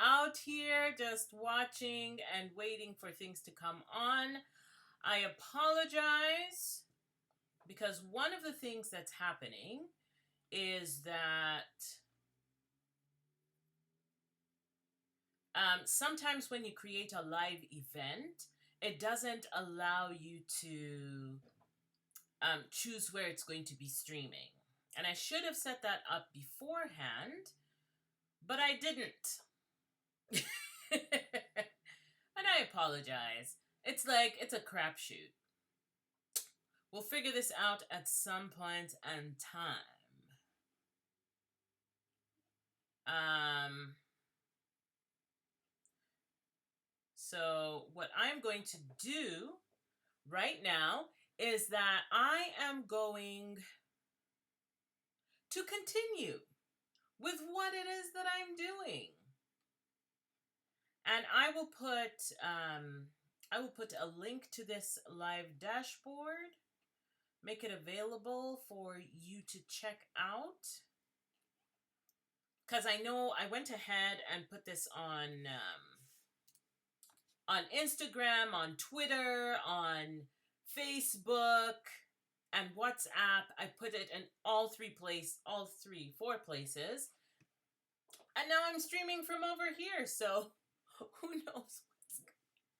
out here just watching and waiting for things to come on. I apologize because one of the things that's happening is that sometimes when you create a live event, it doesn't allow you to choose where it's going to be streaming. And I should have set that up beforehand, but I didn't. And I apologize. It's a crapshoot. We'll figure this out at some point in time. So what I'm going to do right now is that I am going to continue with what it is that I'm doing. And I will put a link to this live dashboard, make it available for you to check out. Because I know I went ahead and put this on Instagram, on Twitter, on Facebook, and WhatsApp. I put it in all 4 places. And now I'm streaming from over here, so who knows what's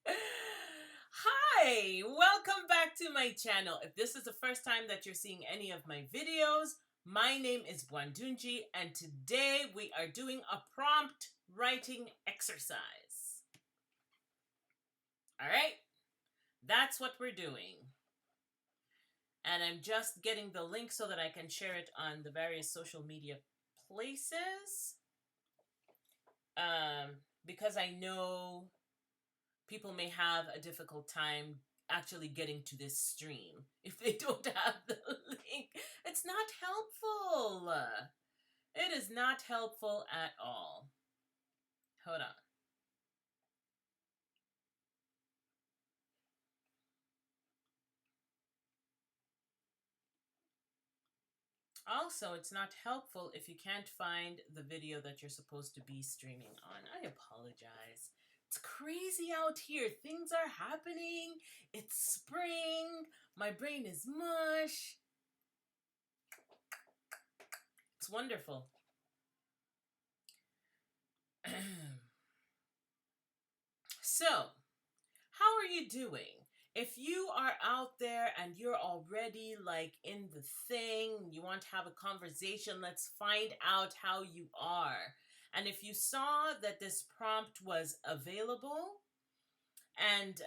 going. Hi, welcome back to my channel. If this is the first time that you're seeing any of my videos, my name is Bwandunji, and today we are doing a prompt writing exercise. All right, that's what we're doing. And I'm just getting the link so that I can share it on the various social media places. Because I know people may have a difficult time actually getting to this stream if they don't have the link. It's not helpful. It is not helpful at all. Hold on. Also, it's not helpful if you can't find the video that you're supposed to be streaming on. I apologize. It's crazy out here. Things are happening. It's spring. My brain is mush. It's wonderful. So, how are you doing? If you are out there and you're already like in the thing, you want to have a conversation, let's find out how you are. And if you saw that this prompt was available and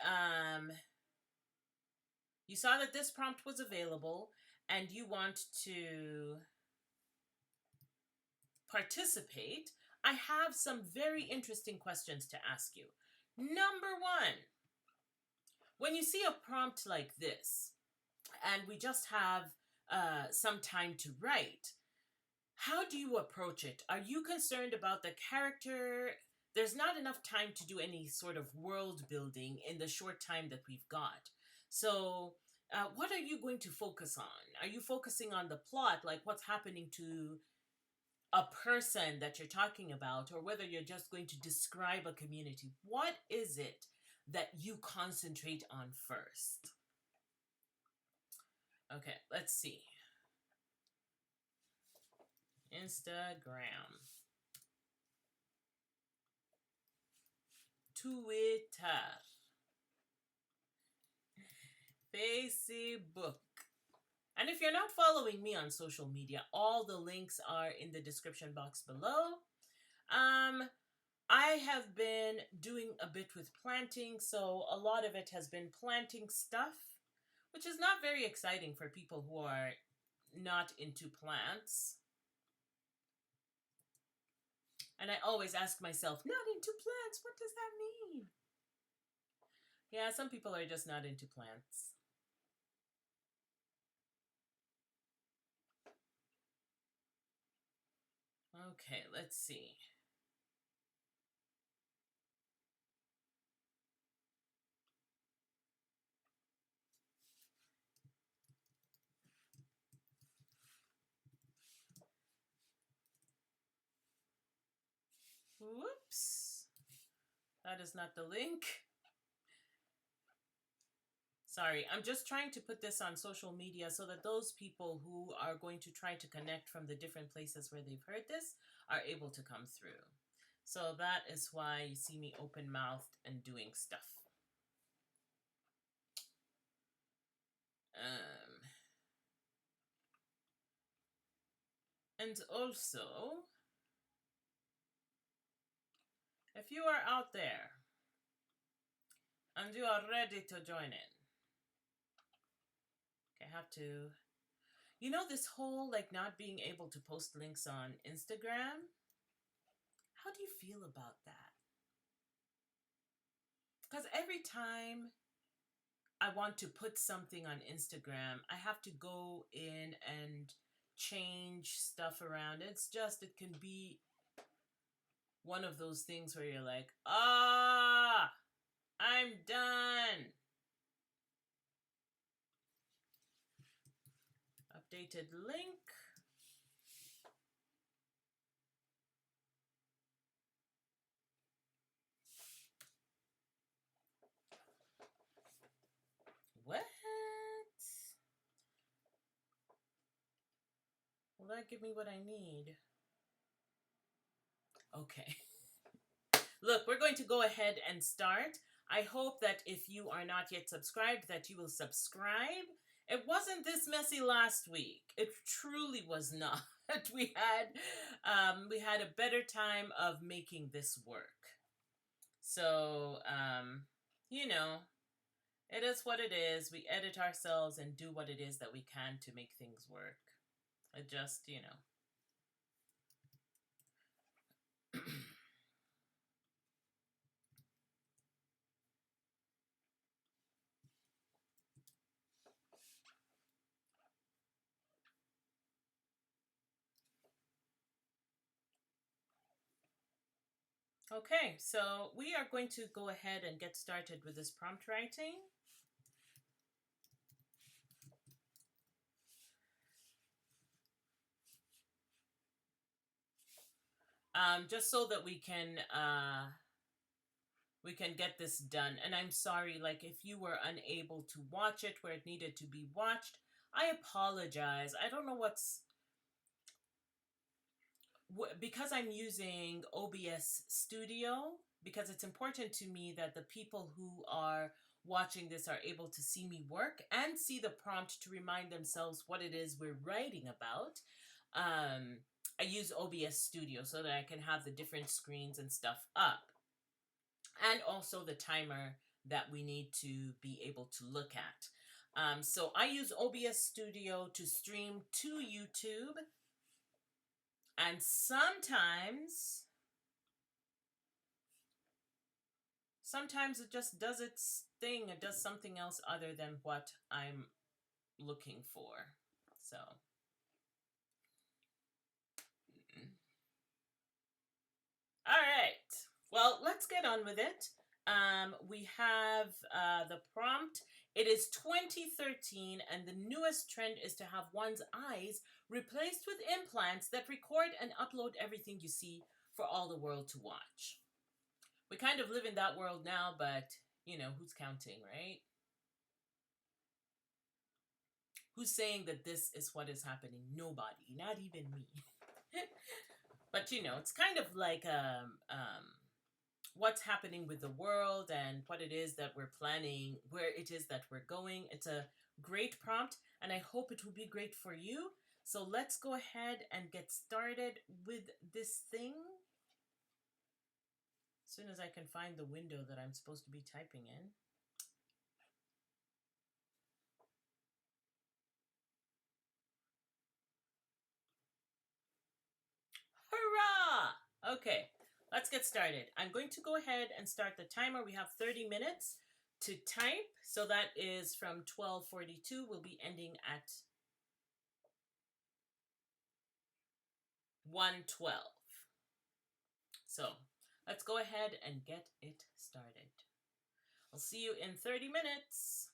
you saw that this prompt was available and you want to participate, I have some very interesting questions to ask you. Number one, when you see a prompt like this, and we just have some time to write, how do you approach it? Are you concerned about the character? There's not enough time to do any sort of world building in the short time that we've got. So what are you going to focus on? Are you focusing on the plot, like what's happening to a person that you're talking about, or whether you're just going to describe a community? What is it that you concentrate on first? Okay, let's see. Instagram, Twitter, Facebook. And if you're not following me on social media, all the links are in the description box below. I have been doing a bit with planting, so a lot of it has been planting stuff, which is not very exciting for people who are not into plants. And I always ask myself, not into plants, what does that mean? Yeah, some people are just not into plants. Okay, let's see. Whoops. That is not the link. Sorry, I'm just trying to put this on social media so that those people who are going to try to connect from the different places where they've heard this are able to come through. So that is why you see me open-mouthed and doing stuff. And also, if you are out there and you are ready to join in, okay, I have to, you know, this whole like not being able to post links on Instagram. How do you feel about that? Because every time I want to put something on Instagram, I have to go in and change stuff around. It's just, it can be one of those things where you're like, I'm done. Updated link. What? Will that give me what I need? Okay. Look, we're going to go ahead and start. I hope that if you are not yet subscribed, that you will subscribe. It wasn't this messy last week. It truly was not. We had a better time of making this work. So, you know, it is what it is. We edit ourselves and do what it is that we can to make things work. It just, you know. Okay, so we are going to go ahead and get started with this prompt writing. Just so that we can get this done. And I'm sorry, like if you were unable to watch it where it needed to be watched, I apologize. I don't know because I'm using OBS Studio, because it's important to me that the people who are watching this are able to see me work and see the prompt to remind themselves what it is we're writing about. I use OBS Studio so that I can have the different screens and stuff up. And also the timer that we need to be able to look at. So I use OBS Studio to stream to YouTube. And sometimes it just does its thing. It does something else other than what I'm looking for. So. All right. Well, let's get on with it. We have the prompt. It is 2013, and the newest trend is to have one's eyes replaced with implants that record and upload everything you see for all the world to watch. We kind of live in that world now, but, you know, who's counting, right? Who's saying that this is what is happening? Nobody, not even me. But, you know, it's kind of like what's happening with the world and what it is that we're planning, where it is that we're going. It's a great prompt, and I hope it will be great for you. So let's go ahead and get started with this thing. As soon as I can find the window that I'm supposed to be typing in. Hurrah! Okay, let's get started. I'm going to go ahead and start the timer. We have 30 minutes to type. So that is from 12:42. We'll be ending at 1:12. So let's go ahead and get it started. I'll see you in 30 minutes.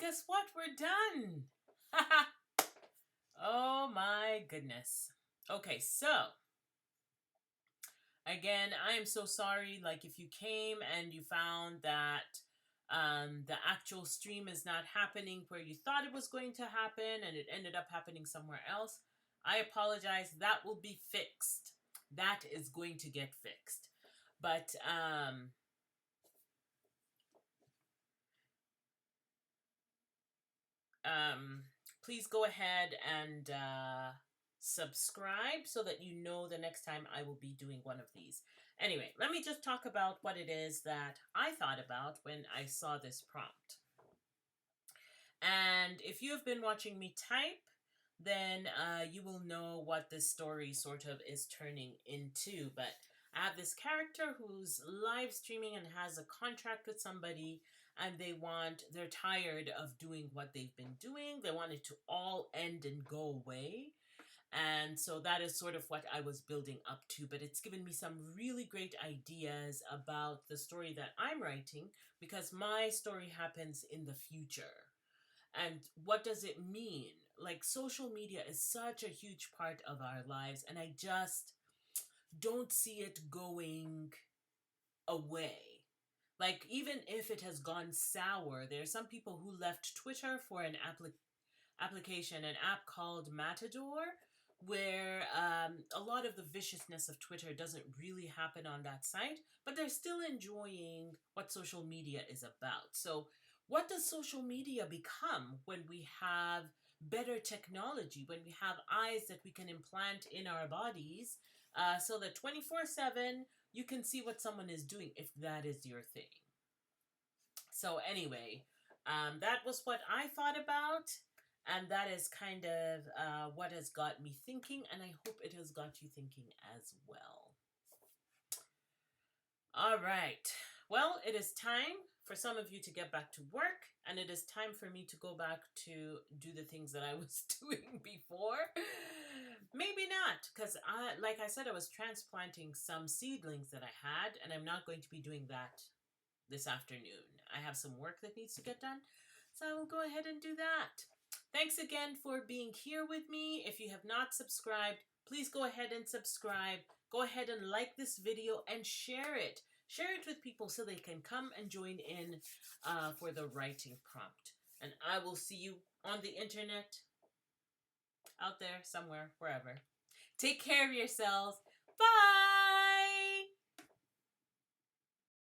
guess what? We're done. Oh my goodness. Okay, so again, I am so sorry. Like, if you came and you found that the actual stream is not happening where you thought it was going to happen and it ended up happening somewhere else, I apologize. That will be fixed. That is going to get fixed. But please go ahead and subscribe so that you know the next time I will be doing one of these. Anyway, let me just talk about what it is that I thought about when I saw this prompt. And if you have been watching me type, then you will know what this story sort of is turning into. But I have this character who's live streaming and has a contract with somebody, and they're tired of doing what they've been doing. They want it to all end and go away. And so that is sort of what I was building up to, but it's given me some really great ideas about the story that I'm writing, because my story happens in the future. And what does it mean? Like, social media is such a huge part of our lives, and I just don't see it going away. Like, even if it has gone sour, there are some people who left Twitter for an application, an app called Matador, where a lot of the viciousness of Twitter doesn't really happen on that site, but they're still enjoying what social media is about. So what does social media become when we have better technology, when we have eyes that we can implant in our bodies, so that 24/7 you can see what someone is doing, if that is your thing? So anyway, that was what I thought about. And that is kind of what has got me thinking, and I hope it has got you thinking as well. All right. Well, it is time for some of you to get back to work, and it is time for me to go back to do the things that I was doing before. Maybe not, because like I said, I was transplanting some seedlings that I had, and I'm not going to be doing that this afternoon. I have some work that needs to get done, so I will go ahead and do that. Thanks again for being here with me. If you have not subscribed, please go ahead and subscribe. Go ahead and like this video and share it. Share it with people so they can come and join in for the writing prompt. And I will see you on the internet, out there, somewhere, wherever. Take care of yourselves. Bye!